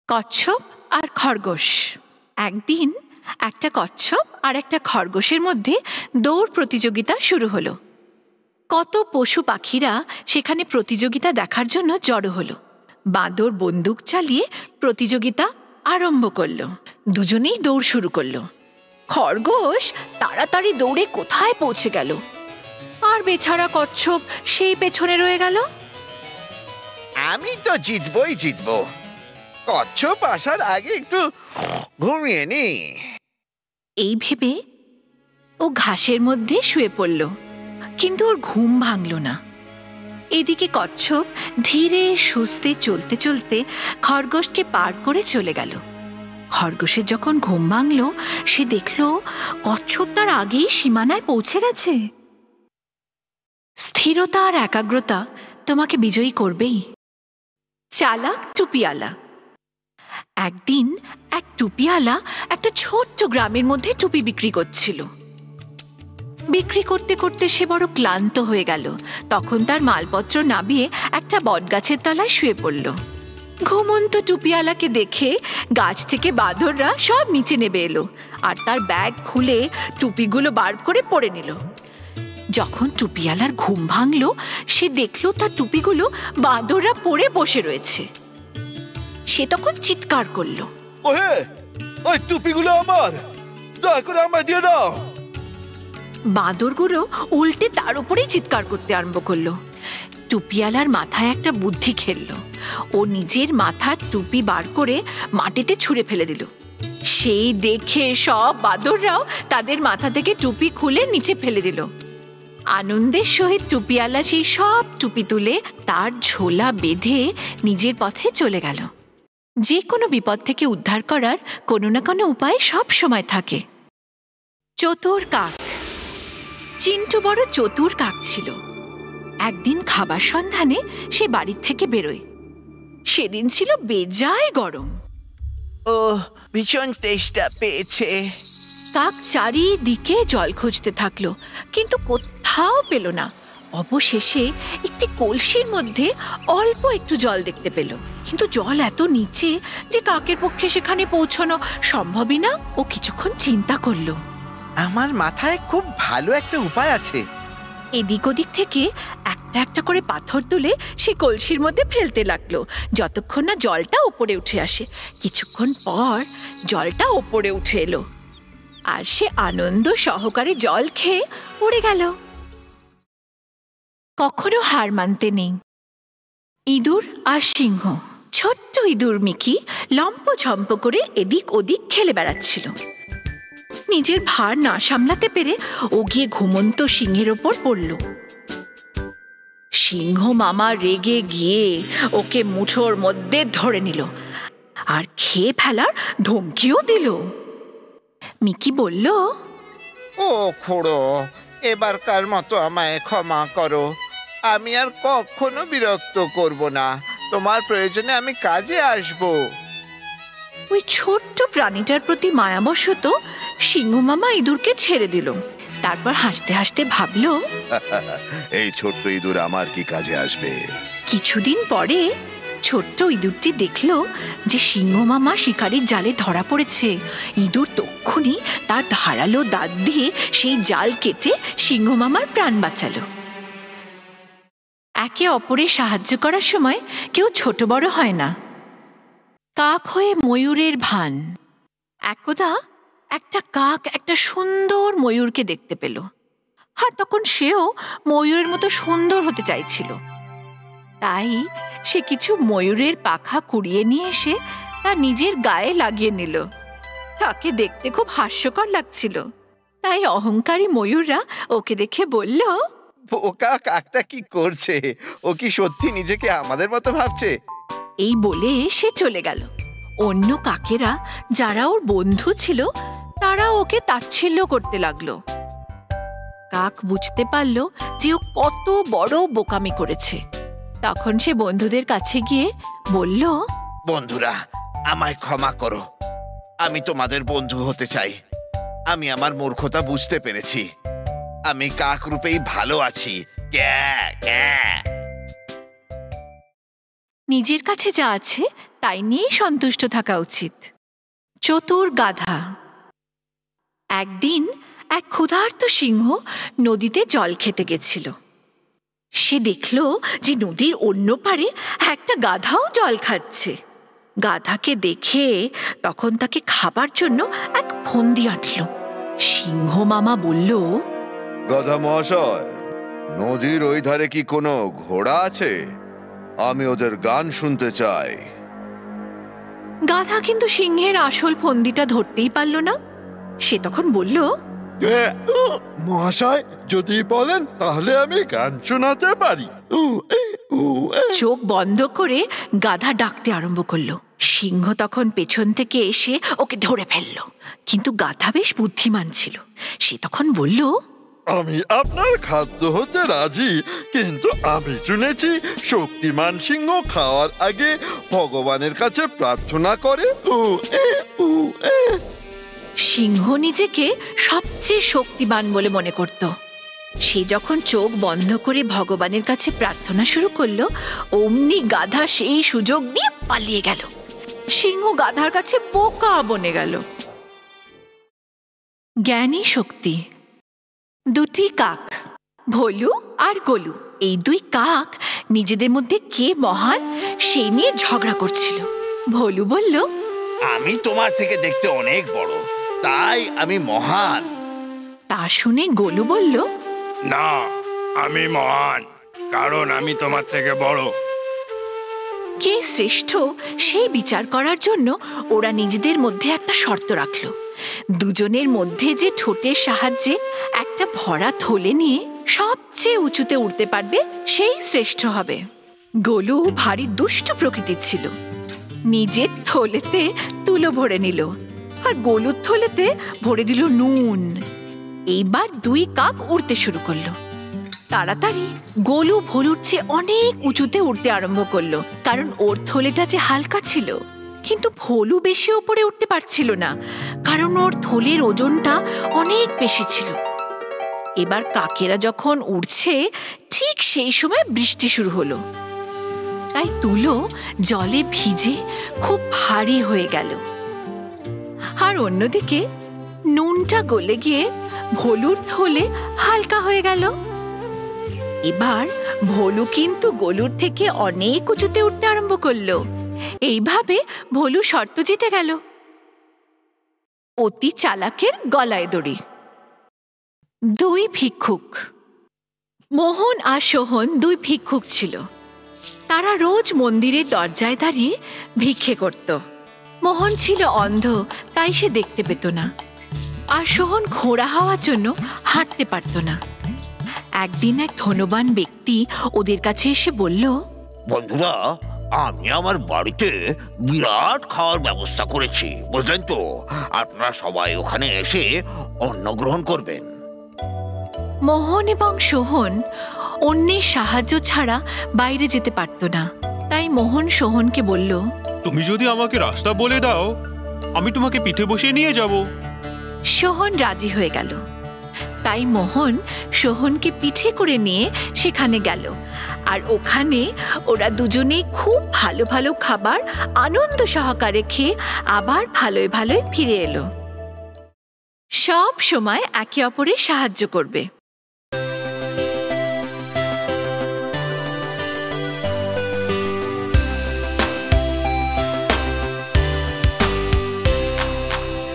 কচ্ছপ আর খরগোশ। একদিন একটা কচ্ছপ আর একটা খরগোশের মধ্যে দৌড় প্রতিযোগিতা শুরু হলো। কত পশু পাখিরা সেখানে প্রতিযোগিতা দেখার জন্য জড়ো হলো। বাঁদর বন্দুক চালিয়ে প্রতিযোগিতা আরম্ভ করলো। দুজনেই দৌড় শুরু করলো। খরগোশ তাড়াতাড়ি দৌড়ে কোথায় পৌঁছে গেল, আর বেচারা কচ্ছপ সেই পেছনে রয়ে গেল। আমি তো জিতবো। কচ্ছপ আসার আগে একটু ঘুমিয়ে নি। এই ভেবে ও ঘাসের মধ্যে শুয়ে পড়ল, কিন্তু ওর ঘুম ভাঙল না। এদিকে কচ্ছপ ধীরে সুস্থে চলতে চলতে খরগোশকে পার করে চলে গেল। খরগোশের যখন ঘুম ভাঙল, সে দেখল কচ্ছপ তার আগেই সীমানায় পৌঁছে গেছে। স্থিরতা আর একাগ্রতা তোমাকে বিজয়ী করবেই। চালাক টুপিওয়ালা। একদিন এক টুপিওয়ালা একটা ছোট্ট গ্রামের মধ্যে টুপি বিক্রি করছিল। বিক্রি করতে করতে সে বড় ক্লান্ত হয়ে গেল। তখন তার মালপত্র নামিয়ে একটা বটগাছের তলায় শুয়ে পড়ল। ঘুমন্ত টুপিওয়ালাকে দেখে গাছ থেকে বাঁদররা সব নিচে নেমে এলো, আর তার ব্যাগ খুলে টুপিগুলো বার করে পরে নিল। যখন টুপিওয়ালার ঘুম ভাঙল, সে দেখল তার টুপিগুলো বাঁদররা পরে বসে রয়েছে। সে তখন চিৎকার করল, ওই টুপিগুলো আমার, দয়া করে আমায় দিয়ে দাও। বাঁদরগুলো উল্টে তার উপরেই চিৎকার করতে আরম্ভ করলো। টুপিওয়ালার মাথায় একটা বুদ্ধি খেলল। ও নিজের মাথার টুপি বার করে মাটিতে ছুঁড়ে ফেলে দিল। সেই দেখে সব বাঁদররাও তাদের মাথা থেকে টুপি খুলে নিচে ফেলে দিল। আনন্দের সহিত টুপিওয়ালা সেই সব টুপি তুলে তার ঝোলা বেঁধে নিজের পথে চলে গেল। যে কোনো বিপদ থেকে উদ্ধার করার কোনো না কোনো উপায় সব সময় থাকে। চতুর কাক। চিন্টু বড় চতুর কাক ছিল। একদিন খাবার সন্ধানে সে বাড়ির থেকে বেরোয়। সেদিন ছিল বেজায় গরম। ও ভীষণ তেষ্টা পেয়েছে। কাক চারিদিকে জল খুঁজতে থাকলো, কিন্তু কোথাও পেল না। অবশেষে একটি কলসির মধ্যে অল্প একটু জল দেখতে পেল, কিন্তু জল এত নিচে যে কাকের পক্ষে সেখানে পৌঁছানো সম্ভবই না। ও কিছুক্ষণ চিন্তা করলো। আমার মাথায় খুব ভালো একটা উপায় আছে। এদিক ওদিক থেকে একটা একটা করে পাথর তুলে সে কলসির মধ্যে ফেলতে লাগলো, যতক্ষণ না জলটা ওপরে উঠে আসে। কিছুক্ষণ পর জলটা ওপরে উঠে এলো, আর সে আনন্দ সহকারে জল খেয়ে উড়ে গেল। কখনো হার মানতে নেই। ইঁদুর আর সিংহ। ছোট্ট ইঁদুর মিকি লম্পঝম্প করে এদিক ওদিক খেলে বেড়াচ্ছিল। নিজের ভার না সামলাতে পেরে ও গিয়ে ঘুমন্ত সিংহের ওপর পড়ল। সিংহ মামা রেগে গিয়ে ওকে মুঠোর মধ্যে ধরে নিল আর খেয়ে ফেলার ধমকিও দিল। মিকি বলল, ও খুড়ো, এবারকার মতো আমায় ক্ষমা করো। আমি আর কখনো বিরক্ত করব না। তোমার প্রয়োজনে আমি কাজে আসব। ওই ছোট্ট প্রাণীটার প্রতি মায়াবশত সিংহ মামা ইঁদুরকে ছেড়ে দিল। তারপর হাসতে হাসতে ভাবল, এই ছোট্ট ইঁদুর আমার কি কাজে আসবে। কিছুদিন পরে ছোট্ট ইঁদুরটি দেখল যে সিংহ মামা শিকারীর জালে ধরা পড়েছে। ইঁদুর তক্ষুনি তার ধারালো দাঁত দিয়ে সেই জাল কেটে সিংহ মামার প্রাণ বাঁচালো। একে অপরের সাহায্য করার সময় কেউ ছোট বড় হয় না। কাক হয়ে ময়ূরের ভান। একদা একটা কাক একটা সুন্দর ময়ূরকে দেখতে পেল, আর তখন সেও ময়ূরের মতো সুন্দর হতে চাইছিল। তাই সে কিছু ময়ূরের পাখা কুড়িয়ে নিয়ে এসে তার নিজের গায়ে লাগিয়ে নিল। তাকে দেখতে খুব হাস্যকর লাগছিল, তাই অহংকারী ময়ূররা ওকে দেখে বলল, বোকা কাকটা কি করছে? ও কি সত্যি নিজেকে আমাদের মতো ভাবছে? এই বলে সে চলে গেল। অন্য কাকেরা যারা ওর বন্ধু ছিল তারা ওকে তাচ্ছিল্য করতে লাগলো। কাক বুঝতে পারল যে ও কত বড় বোকামি করেছে। তখন সে বন্ধুদের কাছে গিয়ে বলল, বন্ধুরা, আমায় ক্ষমা করো। আমি তোমাদের বন্ধু হতে চাই। আমি আমার মূর্খতা বুঝতে পেরেছি। আমি কাক রূপেই ভালো আছি। নিজের কাছে যা আছে তাই নিয়েই সন্তুষ্ট থাকা উচিত। চতুর গাধা। একদিন এক ক্ষুধার্ত সিংহ নদীতে জল খেতে গেছিল। সে দেখল যে নদীর অন্য পারে একটা গাধাও জল খাচ্ছে। গাধাকে দেখে তখন তাকে খাবার জন্য এক ফন্দি আঁটল। সিংহ মামা বলল, গাধা মহাশয়, নদীর ওই ধারে কি কোনো ঘোড়া আছে? আমি ওদের গান শুনতে চাই। গাধা কিন্তু সিংহের আসল ফন্দিটা ধরতেই পারল না। সে তখন বলল, মহাশয়, যদি বলেন তাহলে আমি গান শোনাতে পারি। চোখ বন্ধ করে গাধা ডাকতে আরম্ভ করলো। সিংহ তখন পেছন থেকে এসে ওকে ধরে ফেলল। কিন্তু গাধা বেশ বুদ্ধিমান ছিল। সে তখন বলল, আমি আপনার খাদ্য হতে রাজি, কিন্তু আমি শুনেছি শক্তিমান সিংহ খাওয়ার আগে ভগবানের কাছে প্রার্থনা করে। সিংহ নিজেকে সবচেয়ে শক্তিমান বলে মনে করত। সে যখন চোখ বন্ধ করে ভগবানের কাছে প্রার্থনা শুরু করলো, অমনি গাধা সেই সুযোগ দিয়ে পালিয়ে গেল। সিংহ গাধার কাছে বোকা বনে গেল। জ্ঞানী শক্তি। দুটি কাক, ভোলু আর গোলু, এই দুই কাক নিজেদের মধ্যে কে মহান সেই নিয়ে ঝগড়া করছিল। ভোলু বলল, আমি তোমার থেকে দেখতে অনেক বড়, তাই আমি মহান। তা শুনে গোলু বলল, না, আমি মহান, কারণ আমি তোমার থেকে বড়। কে শ্রেষ্ঠ সেই বিচার করার জন্য ওরা নিজেদের মধ্যে একটা শর্ত রাখল। দুজনের মধ্যে যে ঠোঁটের সাহায্যে একটা ভরা থলে নিয়ে সবচেয়ে উঁচুতে উঠতে পারবে সেই শ্রেষ্ঠ হবে। গোলু ভারী দুষ্ট প্রকৃতির ছিল। নিজের থলেতে তুলো ভরে নিল আর গোলুর থলেতে ভরে দিল নুন। এইবার দুই কাক উড়তে শুরু করলো। তাড়াতাড়ি গোলু ভোলুর চেয়ে অনেক উঁচুতে উঠতে আরম্ভ করলো, কারণ ওর থলেটা যে হালকা ছিল। কিন্তু ভোলু বেশি উপরে উঠতে পারছিল না, কারণ ওর থলের ওজনটা অনেক বেশি ছিল। এবার কাকেরা যখন উড়ছে, ঠিক সেই সময় বৃষ্টি শুরু হলো। তাই তুলো জলে ভিজে খুব ভারী হয়ে গেল। আর অন্যদিকে নুনটা গলে গিয়ে ভোলুর থলে হালকা হয়ে গেল। এবার ভোলু কিন্তু গোলুর থেকে অনেক উঁচুতে উঠতে আরম্ভ করলো। এইভাবে ভোলু শর্ত জিতে গেল। অতি চালাকের গলায় দড়ি। দুই ভিক্ষুক। মোহন আর সোহন দুই ভিক্ষুক ছিল। তারা রোজ মন্দিরের দরজায় দাঁড়িয়ে ভিক্ষে করত। মোহন ছিল অন্ধ, তাই সে দেখতে পেত না। আর সোহন খোঁড়া হওয়ার জন্য হাঁটতে পারত না। একদিন এক ধনবান ব্যক্তি ওদের কাছে এসে বলল, বন্ধুরা, আমি আমার বাড়িতে বিরাট খাওয়ার ব্যবস্থা করেছি, বুঝলেন তো? আপনারা সবাই ওখানে এসে অন্ন গ্রহণ করবেন। মোহন এবং সোহন অন্যের সাহায্য ছাড়া বাইরে যেতে পারত না। তাই মোহন সোহনকে বলল, তুমি যদি আমাকে রাস্তা বলে দাও, আমি তোমাকে পিঠে বসিয়ে নিয়ে যাব। সোহন রাজি হয়ে গেল। তাই মোহন সোহনকে পিঠে করে নিয়ে সেখানে গেল। আর ওখানে ওরা দুজনেই খুব ভালো ভালো খাবার আনন্দ সহকারে খেয়ে আবার ভালোই ভালোই ফিরে এলো। সব সময় একে অপরের সাহায্য করবে।